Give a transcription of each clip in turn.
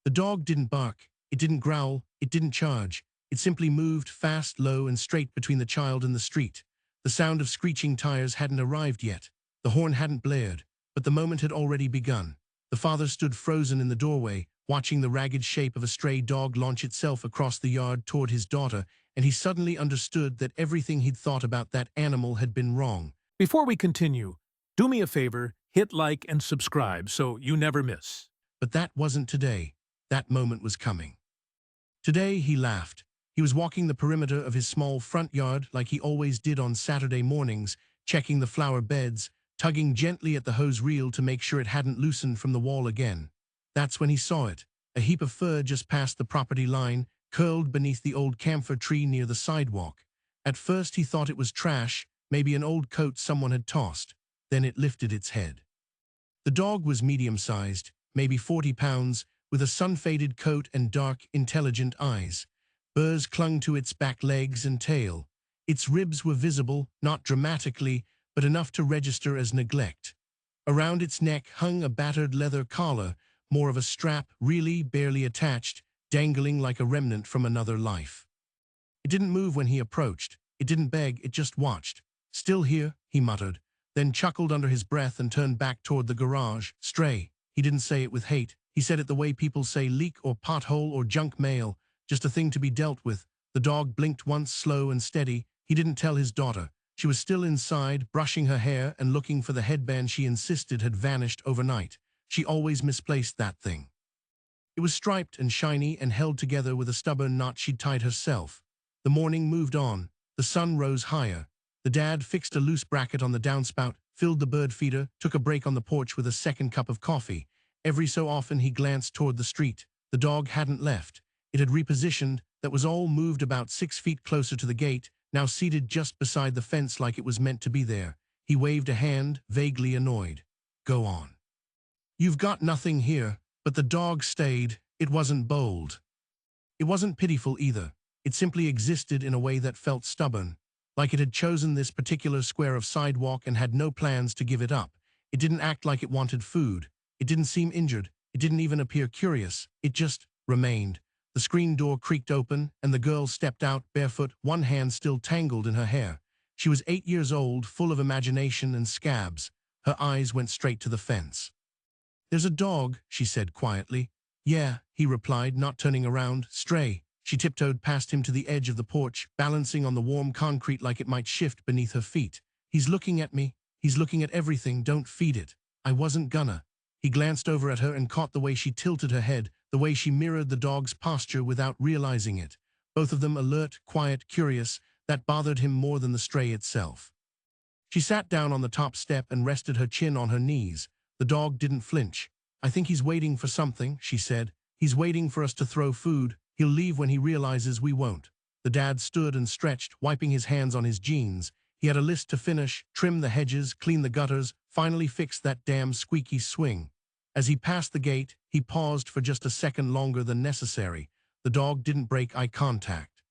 The dog didn't bark, it didn't growl, it didn't charge. It simply moved fast, low, and straight between the child and the street. The sound of screeching tires hadn't arrived yet. The horn hadn't blared, but the moment had already begun. The father stood frozen in the doorway, watching the ragged shape of a stray dog launch itself across the yard toward his daughter, and he suddenly understood that everything he'd thought about that animal had been wrong. Before we continue, do me a favor, hit like and subscribe so you never miss. But that wasn't today. That moment was coming. Today, he laughed. He was walking the perimeter of his small front yard like he always did on Saturday mornings, checking the flower beds, tugging gently at the hose reel to make sure it hadn't loosened from the wall again. That's when he saw it, a heap of fur just past the property line, curled beneath the old camphor tree near the sidewalk. At first he thought it was trash, maybe an old coat someone had tossed. Then it lifted its head. The dog was medium-sized, maybe 40 pounds, with a sun-faded coat and dark, intelligent eyes. Burrs clung to its back legs and tail. Its ribs were visible, not dramatically, but enough to register as neglect. Around its neck hung a battered leather collar, more of a strap, really barely attached, dangling like a remnant from another life. It didn't move when he approached. It didn't beg, it just watched. "Still here," he muttered, then chuckled under his breath and turned back toward the garage. "Stray." He didn't say it with hate. He said it the way people say leak or pothole or junk mail, just a thing to be dealt with. The dog blinked once, slow and steady. He didn't tell his daughter. She was still inside, brushing her hair and looking for the headband she insisted had vanished overnight. She always misplaced that thing. It was striped and shiny and held together with a stubborn knot she'd tied herself. The morning moved on. The sun rose higher. The dad fixed a loose bracket on the downspout, filled the bird feeder, took a break on the porch with a second cup of coffee. Every so often he glanced toward the street. The dog hadn't left. It had repositioned, that was all, moved about 6 feet closer to the gate, now seated just beside the fence like it was meant to be there. He waved a hand, vaguely annoyed. "Go on. You've got nothing here." But the dog stayed. It wasn't bold. It wasn't pitiful either. It simply existed in a way that felt stubborn, like it had chosen this particular square of sidewalk and had no plans to give it up. It didn't act like it wanted food. It didn't seem injured. It didn't even appear curious. It just remained. The screen door creaked open, and the girl stepped out, barefoot, one hand still tangled in her hair. She was 8 years old, full of imagination and scabs. Her eyes went straight to the fence. "There's a dog," she said quietly. "Yeah," he replied, not turning around. "Stray." She tiptoed past him to the edge of the porch, balancing on the warm concrete like it might shift beneath her feet. "He's looking at me. He's looking at everything. Don't feed it." "I wasn't gonna." He glanced over at her and caught the way she tilted her head, the way she mirrored the dog's posture without realizing it. Both of them alert, quiet, curious. That bothered him more than the stray itself. She sat down on the top step and rested her chin on her knees. The dog didn't flinch. "I think he's waiting for something," she said. "He's waiting for us to throw food. He'll leave when he realizes we won't." The dad stood and stretched, wiping his hands on his jeans. He had a list to finish: trim the hedges, clean the gutters, finally fix that damn squeaky swing. As he passed the gate, he paused for just a second longer than necessary. The dog didn't break eye contact.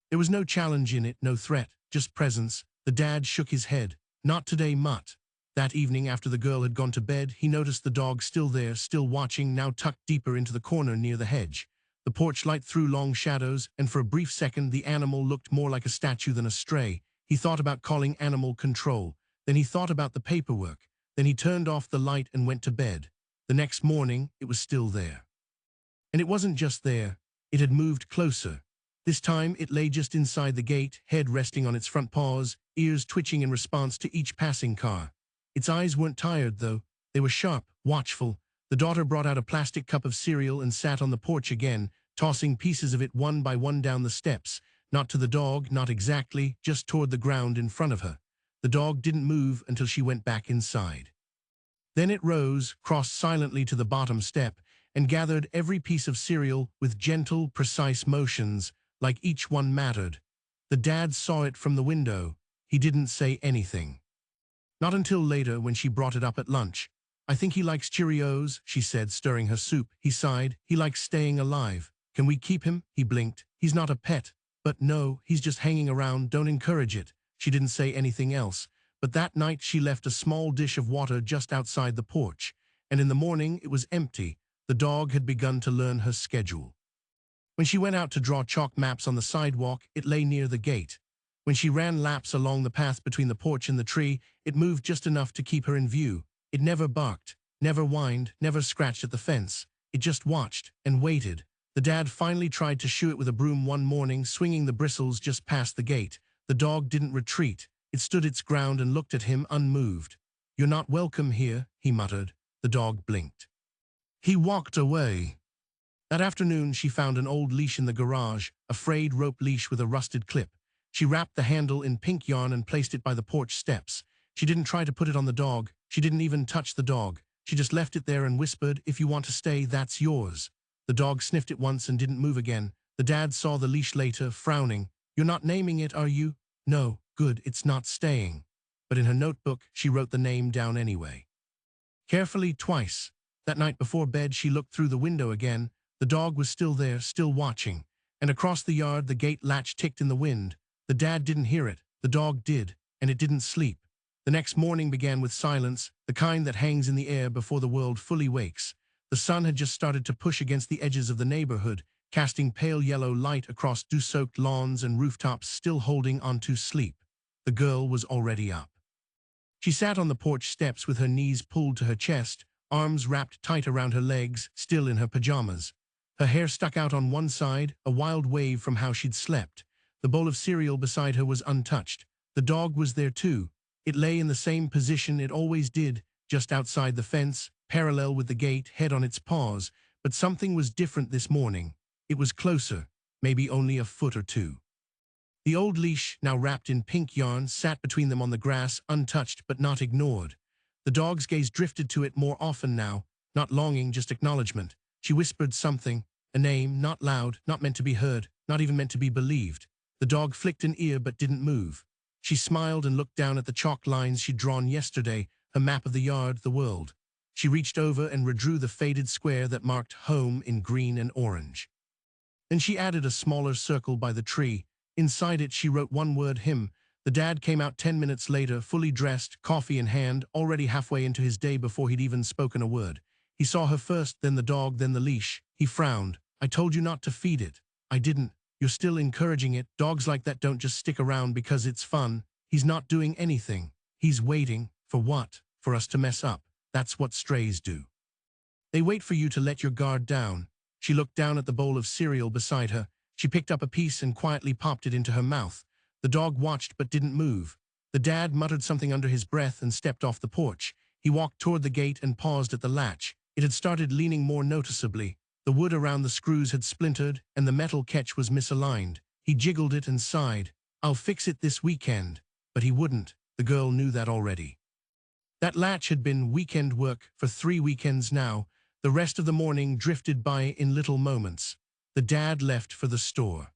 There was no challenge in it, no threat, just presence. The dad shook his head. "Not today, Mutt." That evening, after the girl had gone to bed, he noticed the dog still there, still watching, now tucked deeper into the corner near the hedge. The porch light threw long shadows, and for a brief second the animal looked more like a statue than a stray. He thought about calling animal control. Then he thought about the paperwork. Then he turned off the light and went to bed. The next morning, it was still there. And it wasn't just there. It had moved closer. This time, it lay just inside the gate, head resting on its front paws, ears twitching in response to each passing car. Its eyes weren't tired, though. They were sharp, watchful. The daughter brought out a plastic cup of cereal and sat on the porch again, tossing pieces of it one by one down the steps. Not to the dog, not exactly, just toward the ground in front of her. The dog didn't move until she went back inside. Then it rose, crossed silently to the bottom step, and gathered every piece of cereal with gentle, precise motions, like each one mattered. The dad saw it from the window. He didn't say anything. Not until later, when she brought it up at lunch. "I think he likes Cheerios," she said, stirring her soup. He sighed. "He likes staying alive. Can we keep him?" He blinked. "He's not a pet." "But no, he's just hanging around. Don't encourage it." She didn't say anything else. But that night she left a small dish of water just outside the porch. And in the morning it was empty. The The dog had begun to learn her schedule. When she went out to draw chalk maps on the sidewalk, it lay near the gate. When she ran laps along the path between the porch and the tree, it moved just enough to keep her in view. It never barked, never whined, never scratched at the fence. It just watched and waited. The dad finally tried to shoo it with a broom one morning, swinging the bristles just past the gate. The dog didn't retreat. It stood its ground and looked at him unmoved. "You're not welcome here," he muttered. The dog blinked. He walked away. That afternoon, she found an old leash in the garage, a frayed rope leash with a rusted clip. She wrapped the handle in pink yarn and placed it by the porch steps. She didn't try to put it on the dog. She didn't even touch the dog. She just left it there and whispered, "If you want to stay, that's yours." The dog sniffed it once and didn't move again. The dad saw the leash later, frowning. "You're not naming it, are you?" "No, good, it's not staying." But in her notebook, she wrote the name down anyway. Carefully, twice. That night before bed, she looked through the window again. The dog was still there, still watching. And across the yard, the gate latch ticked in the wind. The dad didn't hear it. The dog did, and it didn't sleep. The next morning began with silence, the kind that hangs in the air before the world fully wakes. The sun had just started to push against the edges of the neighborhood, casting pale yellow light across dew-soaked lawns and rooftops, still holding on to sleep. The girl was already up. She sat on the porch steps with her knees pulled to her chest, arms wrapped tight around her legs, still in her pajamas. Her hair stuck out on one side, a wild wave from how she'd slept. The bowl of cereal beside her was untouched. The dog was there too. It lay in the same position it always did, just outside the fence, parallel with the gate, head on its paws. But something was different this morning. It was closer, maybe only a foot or two. The old leash, now wrapped in pink yarn, sat between them on the grass, untouched but not ignored. The dog's gaze drifted to it more often now, not longing, just acknowledgement. She whispered something, a name, not loud, not meant to be heard, not even meant to be believed. The dog flicked an ear but didn't move. She smiled and looked down at the chalk lines she'd drawn yesterday, her map of the yard, the world. She reached over and redrew the faded square that marked home in green and orange. Then she added a smaller circle by the tree. Inside it, she wrote one word, him. The dad came out 10 minutes later, fully dressed, coffee in hand, already halfway into his day before he'd even spoken a word. He saw her first, then the dog, then the leash. He frowned. "I told you not to feed it." "I didn't. You're still encouraging it. Dogs like that don't just stick around because it's fun." "He's not doing anything. He's waiting." "For what?" "For us to mess up. That's what strays do. They wait for you to let your guard down." She looked down at the bowl of cereal beside her. She picked up a piece and quietly popped it into her mouth. The dog watched but didn't move. The dad muttered something under his breath and stepped off the porch. He walked toward the gate and paused at the latch. It had started leaning more noticeably. The wood around the screws had splintered, and the metal catch was misaligned. He jiggled it and sighed. "I'll fix it this weekend." But he wouldn't. The girl knew that already. That latch had been weekend work for 3 weekends now. The rest of the morning drifted by in little moments. The dad left for the store.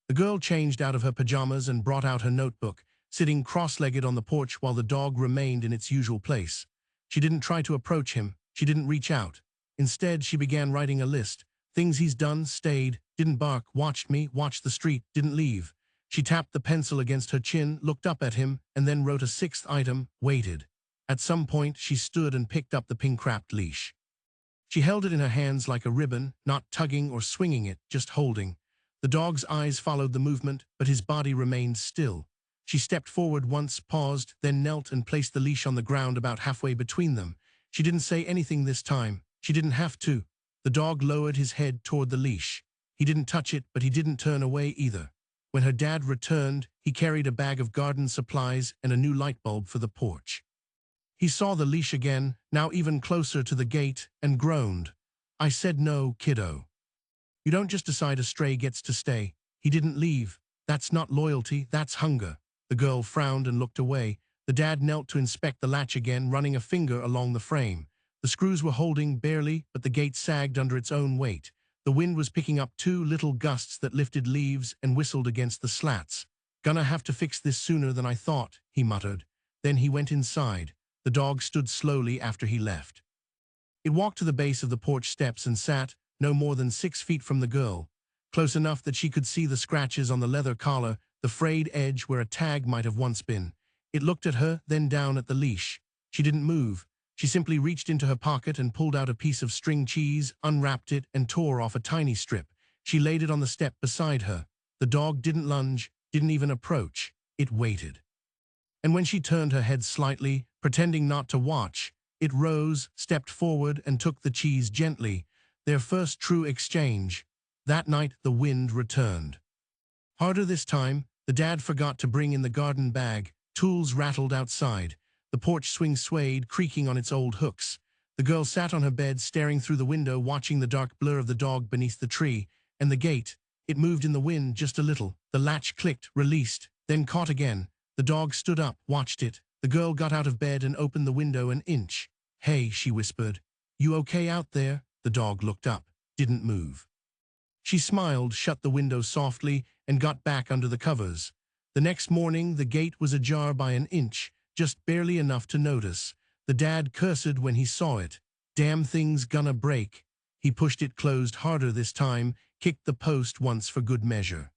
The girl changed out of her pajamas and brought out her notebook, sitting cross-legged on the porch while the dog remained in its usual place. She didn't try to approach him. She didn't reach out. Instead, she began writing a list. Things he's done, stayed, didn't bark, watched me, watched the street, didn't leave. She tapped the pencil against her chin, looked up at him, and then wrote a 6th item, waited. At some point, she stood and picked up the pink-wrapped leash. She held it in her hands like a ribbon, not tugging or swinging it, just holding. The dog's eyes followed the movement, but his body remained still. She stepped forward once, paused, then knelt and placed the leash on the ground about halfway between them. She didn't say anything this time. She didn't have to. The dog lowered his head toward the leash. He didn't touch it, but he didn't turn away either. When her dad returned, he carried a bag of garden supplies and a new light bulb for the porch. He saw the leash again, now even closer to the gate, and groaned. "I said no, kiddo. You don't just decide a stray gets to stay." He didn't leave. "That's not loyalty, that's hunger." The girl frowned and looked away. The dad knelt to inspect the latch again, running a finger along the frame. The screws were holding, barely, but the gate sagged under its own weight. The wind was picking up 2 little gusts that lifted leaves and whistled against the slats. "Gonna have to fix this sooner than I thought," he muttered. Then he went inside. The dog stood slowly after he left. It walked to the base of the porch steps and sat, no more than 6 feet from the girl, close enough that she could see the scratches on the leather collar, the frayed edge where a tag might have once been. It looked at her, then down at the leash. She didn't move. She simply reached into her pocket and pulled out a piece of string cheese, unwrapped it, and tore off a tiny strip. She laid it on the step beside her. The dog didn't lunge, didn't even approach. It waited. And when she turned her head slightly, pretending not to watch, it rose, stepped forward, and took the cheese gently. Their first true exchange. That night, the wind returned. Harder this time. The dad forgot to bring in the garden bag. Tools rattled outside. The porch swing swayed, creaking on its old hooks. The girl sat on her bed, staring through the window, watching the dark blur of the dog beneath the tree. And the gate, it moved in the wind just a little. The latch clicked, released, then caught again. The dog stood up, watched it. The girl got out of bed and opened the window an inch. "Hey," she whispered. "You okay out there?" The dog looked up, didn't move. She smiled, shut the window softly, and got back under the covers. The next morning, the gate was ajar by an inch, just barely enough to notice. The dad cursed when he saw it. "Damn thing's gonna break." He pushed it closed harder this time, kicked the post once for good measure.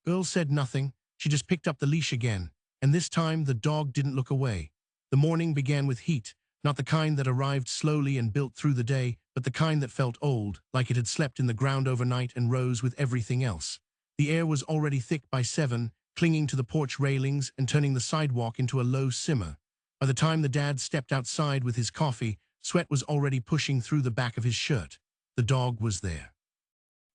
Girl said nothing. She just picked up the leash again, and this time the dog didn't look away. The morning began with heat, not the kind that arrived slowly and built through the day, but the kind that felt old, like it had slept in the ground overnight and rose with everything else. The air was already thick by 7, clinging to the porch railings and turning the sidewalk into a low simmer. By the time the dad stepped outside with his coffee, sweat was already pushing through the back of his shirt. The dog was there.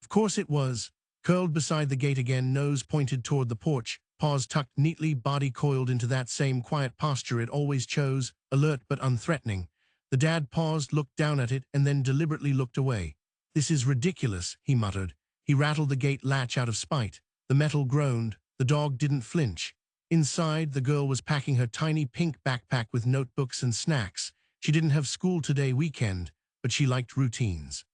Of course it was. Curled beside the gate again, nose pointed toward the porch, paws tucked neatly, body coiled into that same quiet posture it always chose, alert but unthreatening. The dad paused, looked down at it, and then deliberately looked away. "This is ridiculous," he muttered. He rattled the gate latch out of spite. The metal groaned. The dog didn't flinch. Inside, the girl was packing her tiny pink backpack with notebooks and snacks. She didn't have school today weekend, but she liked routines.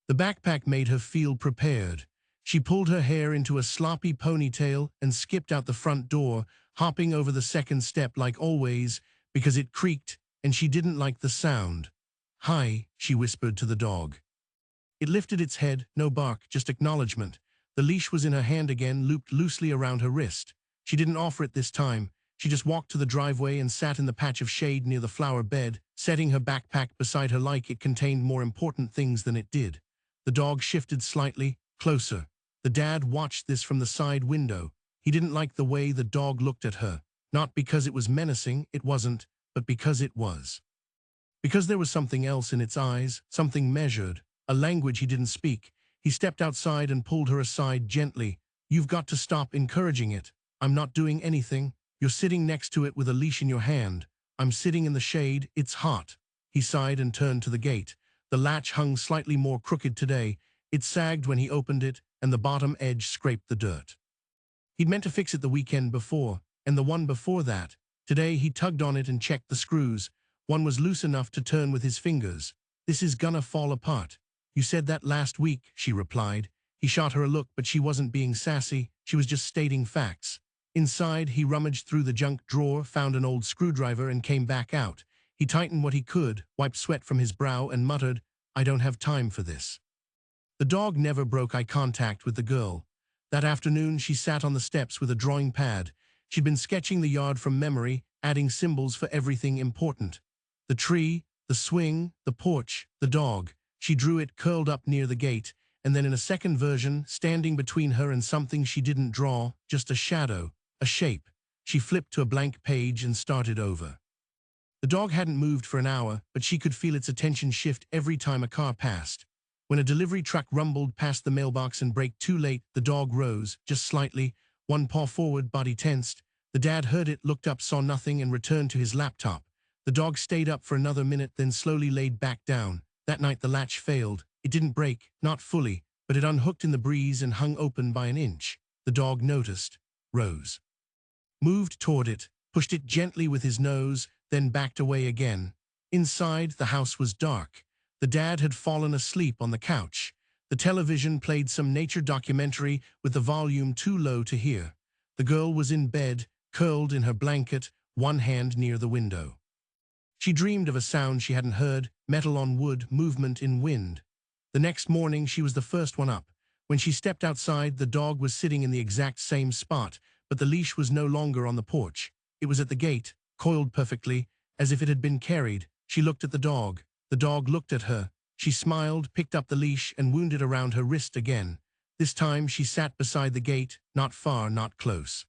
The backpack made her feel prepared. She pulled her hair into a sloppy ponytail and skipped out the front door, hopping over the second step like always, because it creaked and she didn't like the sound. "Hi," she whispered to the dog. It lifted its head, no bark, just acknowledgement. The leash was in her hand again, looped loosely around her wrist. She didn't offer it this time. She just walked to the driveway and sat in the patch of shade near the flower bed, setting her backpack beside her like it contained more important things than it did. The dog shifted slightly, closer. The dad watched this from the side window. He didn't like the way the dog looked at her. Not because it was menacing, it wasn't, but because it was. Because there was something else in its eyes, something measured, a language he didn't speak. He stepped outside and pulled her aside gently. "You've got to stop encouraging it. I'm not doing anything. You're sitting next to it with a leash in your hand. I'm sitting in the shade. It's hot." He sighed and turned to the gate. The latch hung slightly more crooked today. It sagged when he opened it, and the bottom edge scraped the dirt. He'd meant to fix it the weekend before, and the one before that. Today he tugged on it and checked the screws. One was loose enough to turn with his fingers. "This is gonna fall apart." "You said that last week," she replied. He shot her a look, but she wasn't being sassy. She was just stating facts. Inside, he rummaged through the junk drawer, found an old screwdriver, and came back out. He tightened what he could, wiped sweat from his brow, and muttered, "I don't have time for this." The dog never broke eye contact with the girl. That afternoon, she sat on the steps with a drawing pad. She'd been sketching the yard from memory, adding symbols for everything important. The tree, the swing, the porch, the dog. She drew it curled up near the gate, and then in a second version, standing between her and something she didn't draw, just a shadow, a shape. She flipped to a blank page and started over. The dog hadn't moved for an hour, but she could feel its attention shift every time a car passed. When a delivery truck rumbled past the mailbox and braked too late, the dog rose, just slightly, one paw forward, body tensed. The dad heard it, looked up, saw nothing, and returned to his laptop. The dog stayed up for another minute, then slowly laid back down. That night the latch failed. It didn't break, not fully, but it unhooked in the breeze and hung open by an inch. The dog noticed, rose, moved toward it, pushed it gently with his nose, then backed away again. Inside, the house was dark. The dad had fallen asleep on the couch. The television played some nature documentary with the volume too low to hear. The girl was in bed, curled in her blanket, one hand near the window. She dreamed of a sound she hadn't heard, metal on wood, movement in wind. The next morning, she was the first one up. When she stepped outside, the dog was sitting in the exact same spot, but the leash was no longer on the porch. It was at the gate, coiled perfectly, as if it had been carried. She looked at the dog. The dog looked at her. She smiled, picked up the leash, and wound it around her wrist again. This time she sat beside the gate, not far, not close.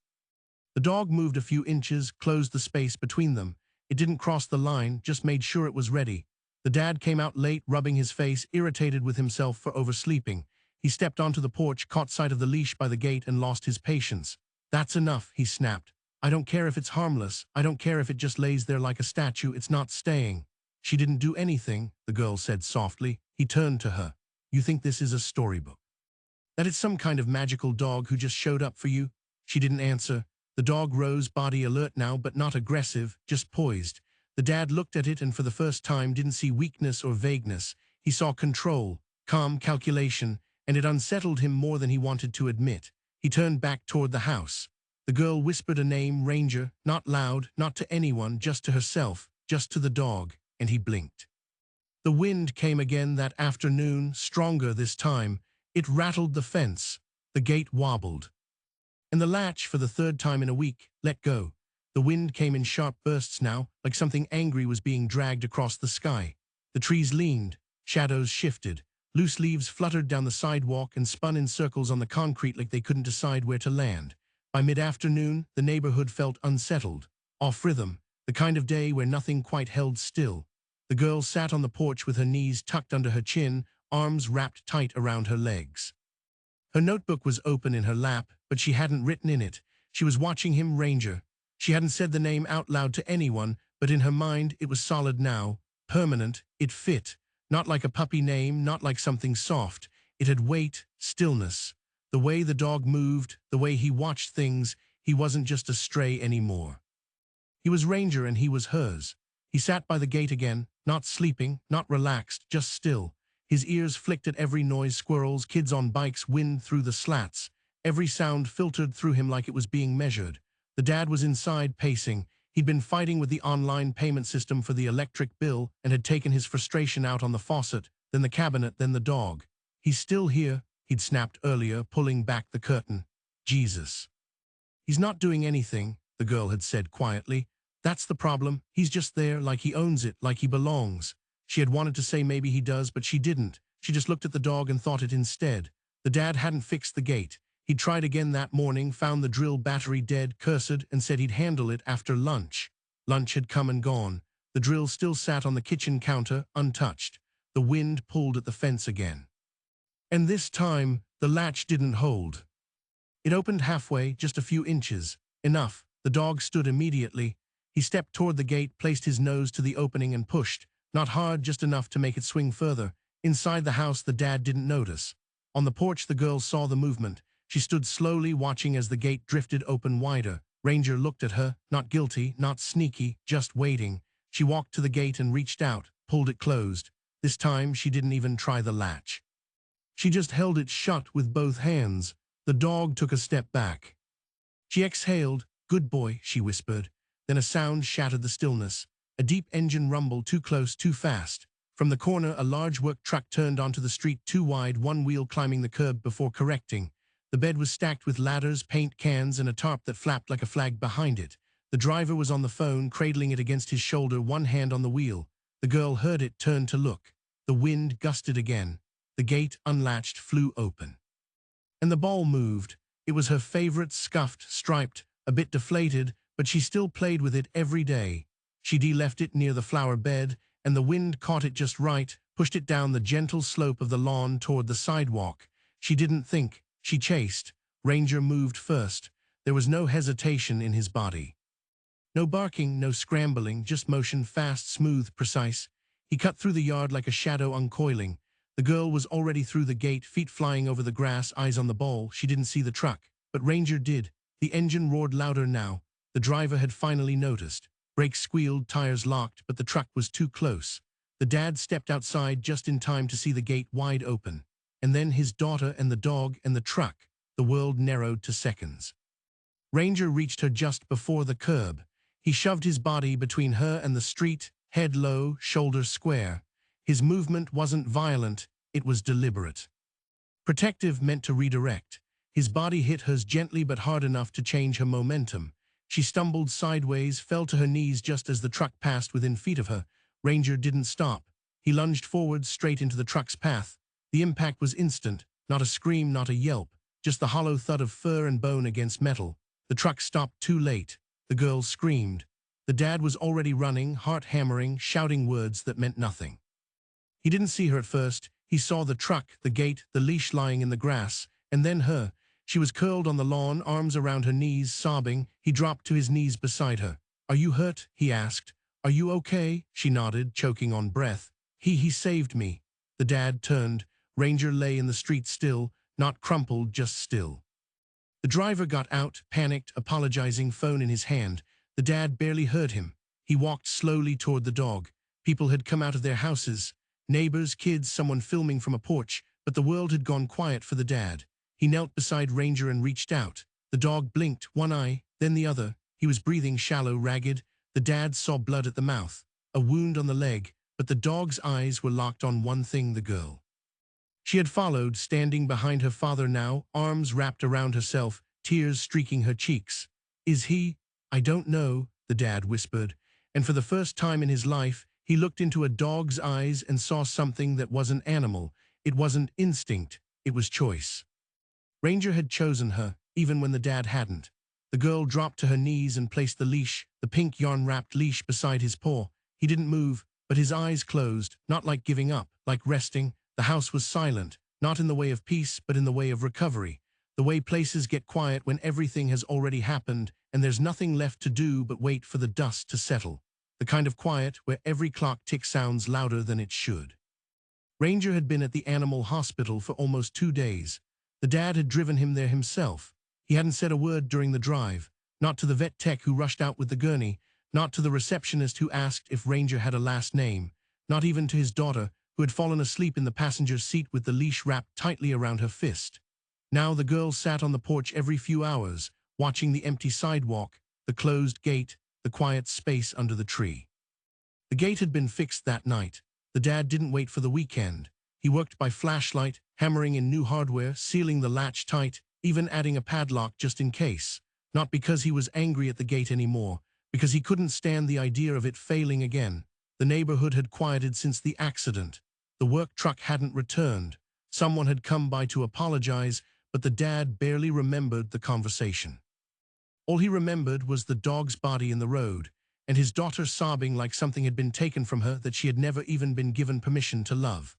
The dog moved a few inches, closed the space between them. It didn't cross the line, just made sure it was ready. The dad came out late, rubbing his face, irritated with himself for oversleeping. He stepped onto the porch, caught sight of the leash by the gate, and lost his patience. "That's enough," he snapped. "I don't care if it's harmless. I don't care if it just lays there like a statue. It's not staying." "She didn't do anything," the girl said softly. He turned to her. "You think this is a storybook? That it's some kind of magical dog who just showed up for you?" She didn't answer. The dog rose, body alert now, but not aggressive, just poised. The dad looked at it and for the first time didn't see weakness or vagueness. He saw control, calm calculation, and it unsettled him more than he wanted to admit. He turned back toward the house. The girl whispered a name, Ranger, not loud, not to anyone, just to herself, just to the dog, and he blinked. The wind came again that afternoon, stronger this time. It rattled the fence. The gate wobbled. And the latch, for the third time in a week, let go. The wind came in sharp bursts now, like something angry was being dragged across the sky. The trees leaned, shadows shifted. Loose leaves fluttered down the sidewalk and spun in circles on the concrete like they couldn't decide where to land. By mid-afternoon, the neighborhood felt unsettled, off rhythm, the kind of day where nothing quite held still. The girl sat on the porch with her knees tucked under her chin, arms wrapped tight around her legs. Her notebook was open in her lap, but she hadn't written in it. She was watching him, Ranger. She hadn't said the name out loud to anyone, but in her mind it was solid now, permanent, it fit. Not like a puppy name, not like something soft. It had weight, stillness. The way the dog moved, the way he watched things, he wasn't just a stray anymore. He was Ranger and he was hers. He sat by the gate again, not sleeping, not relaxed, just still. His ears flicked at every noise, squirrels, kids on bikes, wind through the slats. Every sound filtered through him like it was being measured. The dad was inside, pacing. He'd been fighting with the online payment system for the electric bill and had taken his frustration out on the faucet, then the cabinet, then the dog. "He's still here," he'd snapped earlier, pulling back the curtain. "Jesus. He's not doing anything," the girl had said quietly. "That's the problem. He's just there, like he owns it, like he belongs." She had wanted to say maybe he does, but she didn't. She just looked at the dog and thought it instead. The dad hadn't fixed the gate. He'd tried again that morning, found the drill battery dead, cursed, and said he'd handle it after lunch. Lunch had come and gone. The drill still sat on the kitchen counter, untouched. The wind pulled at the fence again. And this time, the latch didn't hold. It opened halfway, just a few inches. Enough. The dog stood immediately. He stepped toward the gate, placed his nose to the opening and pushed. Not hard, just enough to make it swing further. Inside the house, the dad didn't notice. On the porch, the girl saw the movement. She stood slowly, watching as the gate drifted open wider. Ranger looked at her, not guilty, not sneaky, just waiting. She walked to the gate and reached out, pulled it closed. This time, she didn't even try the latch. She just held it shut with both hands. The dog took a step back. She exhaled. "Good boy," she whispered. Then a sound shattered the stillness. A deep engine rumble, too close, too fast. From the corner, a large work truck turned onto the street, too wide, one wheel climbing the curb before correcting. The bed was stacked with ladders, paint cans, and a tarp that flapped like a flag behind it. The driver was on the phone, cradling it against his shoulder, one hand on the wheel. The girl heard it, turned to look. The wind gusted again. The gate, unlatched, flew open. And the ball moved. It was her favorite, scuffed, striped, a bit deflated, but she still played with it every day. She left it near the flower bed, and the wind caught it just right, pushed it down the gentle slope of the lawn toward the sidewalk. She didn't think. She chased. Ranger moved first. There was no hesitation in his body. No barking, no scrambling, just motion, fast, smooth, precise. He cut through the yard like a shadow uncoiling. The girl was already through the gate, feet flying over the grass, eyes on the ball. She didn't see the truck, but Ranger did. The engine roared louder now. The driver had finally noticed. Brakes squealed, tires locked, but the truck was too close. The dad stepped outside just in time to see the gate wide open. And then his daughter and the dog and the truck. The world narrowed to seconds. Ranger reached her just before the curb. He shoved his body between her and the street, head low, shoulders square. His movement wasn't violent, it was deliberate. Protective, meant to redirect. His body hit hers gently but hard enough to change her momentum. She stumbled sideways, fell to her knees just as the truck passed within feet of her. Ranger didn't stop. He lunged forward straight into the truck's path. The impact was instant, not a scream, not a yelp, just the hollow thud of fur and bone against metal. The truck stopped too late. The girl screamed. The dad was already running, heart hammering, shouting words that meant nothing. He didn't see her at first. He saw the truck, the gate, the leash lying in the grass, and then her. She was curled on the lawn, arms around her knees, sobbing. He dropped to his knees beside her. "Are you hurt?" he asked. "Are you okay?" She nodded, choking on breath. He saved me." The dad turned. Ranger lay in the street still, not crumpled, just still. The driver got out, panicked, apologizing, phone in his hand. The dad barely heard him. He walked slowly toward the dog. People had come out of their houses. Neighbors, kids, someone filming from a porch, but the world had gone quiet for the dad. He knelt beside Ranger and reached out. The dog blinked, one eye, then the other. He was breathing shallow, ragged. The dad saw blood at the mouth, a wound on the leg, but the dog's eyes were locked on one thing, the girl. She had followed, standing behind her father now, arms wrapped around herself, tears streaking her cheeks. "Is he?" "I don't know," the dad whispered, and for the first time in his life, he looked into a dog's eyes and saw something that wasn't animal. It wasn't instinct, it was choice. Ranger had chosen her, even when the dad hadn't. The girl dropped to her knees and placed the leash, the pink yarn-wrapped leash, beside his paw. He didn't move, but his eyes closed, not like giving up, like resting. The house was silent, not in the way of peace, but in the way of recovery. The way places get quiet when everything has already happened and there's nothing left to do but wait for the dust to settle. The kind of quiet where every clock tick sounds louder than it should. Ranger had been at the animal hospital for almost 2 days. The dad had driven him there himself. He hadn't said a word during the drive, not to the vet tech who rushed out with the gurney, not to the receptionist who asked if Ranger had a last name, not even to his daughter, who had fallen asleep in the passenger seat with the leash wrapped tightly around her fist. Now the girl sat on the porch every few hours, watching the empty sidewalk, the closed gate, the quiet space under the tree. The gate had been fixed that night. The dad didn't wait for the weekend. He worked by flashlight, hammering in new hardware, sealing the latch tight, even adding a padlock just in case. Not because he was angry at the gate anymore, because he couldn't stand the idea of it failing again. The neighborhood had quieted since the accident. The work truck hadn't returned. Someone had come by to apologize, but the dad barely remembered the conversation. All he remembered was the dog's body in the road, and his daughter sobbing like something had been taken from her that she had never even been given permission to love.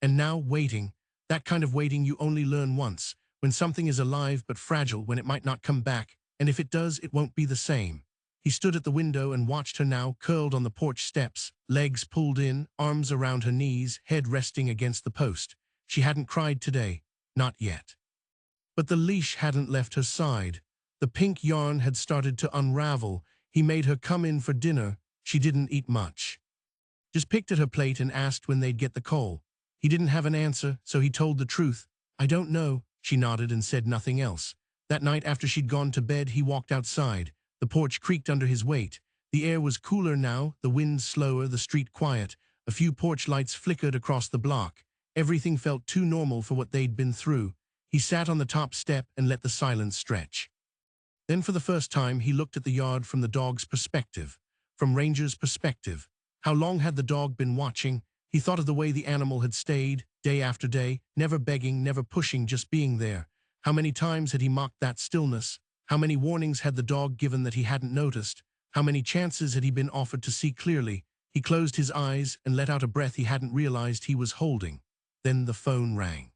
And now waiting, that kind of waiting you only learn once, when something is alive but fragile, when it might not come back, and if it does, it won't be the same. He stood at the window and watched her now, curled on the porch steps, legs pulled in, arms around her knees, head resting against the post. She hadn't cried today, not yet. But the leash hadn't left her side. The pink yarn had started to unravel. He made her come in for dinner. She didn't eat much. Just picked at her plate and asked when they'd get the coal. He didn't have an answer, so he told the truth. "I don't know." She nodded and said nothing else. That night after she'd gone to bed, he walked outside. The porch creaked under his weight. The air was cooler now, the wind slower, the street quiet. A few porch lights flickered across the block. Everything felt too normal for what they'd been through. He sat on the top step and let the silence stretch. Then for the first time, he looked at the yard from the dog's perspective, from Ranger's perspective. How long had the dog been watching? He thought of the way the animal had stayed, day after day, never begging, never pushing, just being there. How many times had he mocked that stillness? How many warnings had the dog given that he hadn't noticed? How many chances had he been offered to see clearly? He closed his eyes and let out a breath he hadn't realized he was holding. Then the phone rang.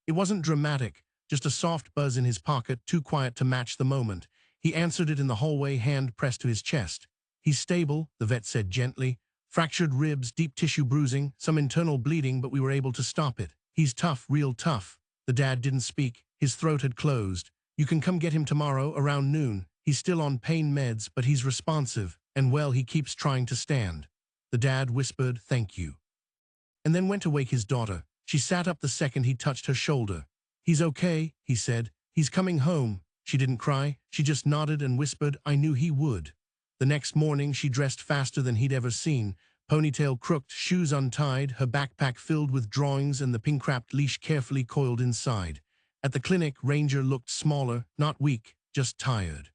It wasn't dramatic, just a soft buzz in his pocket, too quiet to match the moment. He answered it in the hallway, hand pressed to his chest. "He's stable," the vet said gently. "Fractured ribs, deep tissue bruising, some internal bleeding, but we were able to stop it. He's tough, real tough." The dad didn't speak. His throat had closed. "You can come get him tomorrow around noon. He's still on pain meds, but he's responsive, and well, he keeps trying to stand." The dad whispered, "Thank you," and then went to wake his daughter. She sat up the second he touched her shoulder. "He's okay," he said. "He's coming home." She didn't cry. She just nodded and whispered, "I knew he would." The next morning, she dressed faster than he'd ever seen. Ponytail crooked, shoes untied, her backpack filled with drawings and the pink-wrapped leash carefully coiled inside. At the clinic, Ranger looked smaller, not weak, just tired.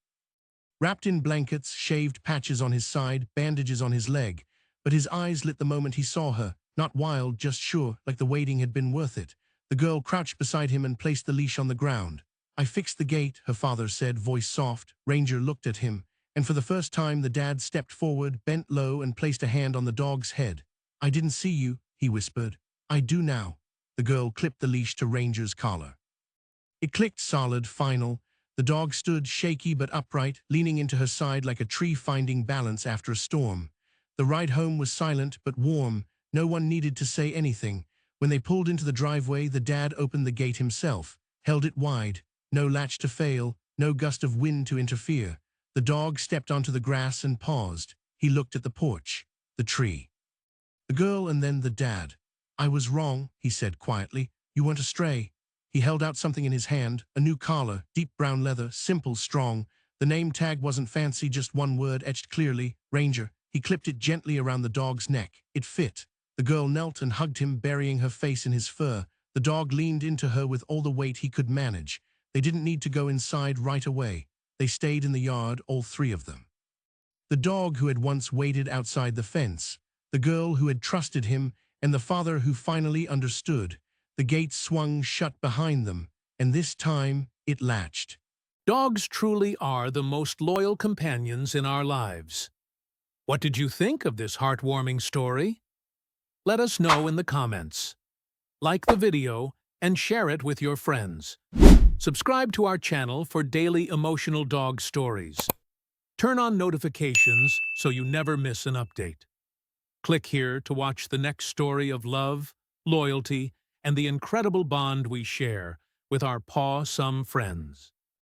Wrapped in blankets, shaved patches on his side, bandages on his leg. but his eyes lit the moment he saw her, not wild, just sure, like the waiting had been worth it. The girl crouched beside him and placed the leash on the ground. "I fixed the gate," her father said, voice soft. Ranger looked at him, and for the first time the dad stepped forward, bent low, and placed a hand on the dog's head. "I didn't see you," he whispered. "I do now." The girl clipped the leash to Ranger's collar. It clicked solid, final. The dog stood shaky but upright, leaning into her side like a tree finding balance after a storm. The ride home was silent but warm. No one needed to say anything. When they pulled into the driveway, the dad opened the gate himself, held it wide. No latch to fail, no gust of wind to interfere. The dog stepped onto the grass and paused. He looked at the porch, the tree, the girl, and then the dad. "I was wrong," he said quietly. "You weren't a stray." He held out something in his hand, a new collar, deep brown leather, simple, strong. The name tag wasn't fancy, just one word etched clearly, Ranger. He clipped it gently around the dog's neck. It fit. The girl knelt and hugged him, burying her face in his fur. The dog leaned into her with all the weight he could manage. They didn't need to go inside right away. They stayed in the yard, all three of them. The dog who had once waited outside the fence, the girl who had trusted him, and the father who finally understood. The gate swung shut behind them, and this time it latched. Dogs truly are the most loyal companions in our lives. What did you think of this heartwarming story? Let us know in the comments. Like the video and share it with your friends. Subscribe to our channel for daily emotional dog stories. Turn on notifications so you never miss an update. Click here to watch the next story of love, loyalty, and the incredible bond we share with our paw-some friends.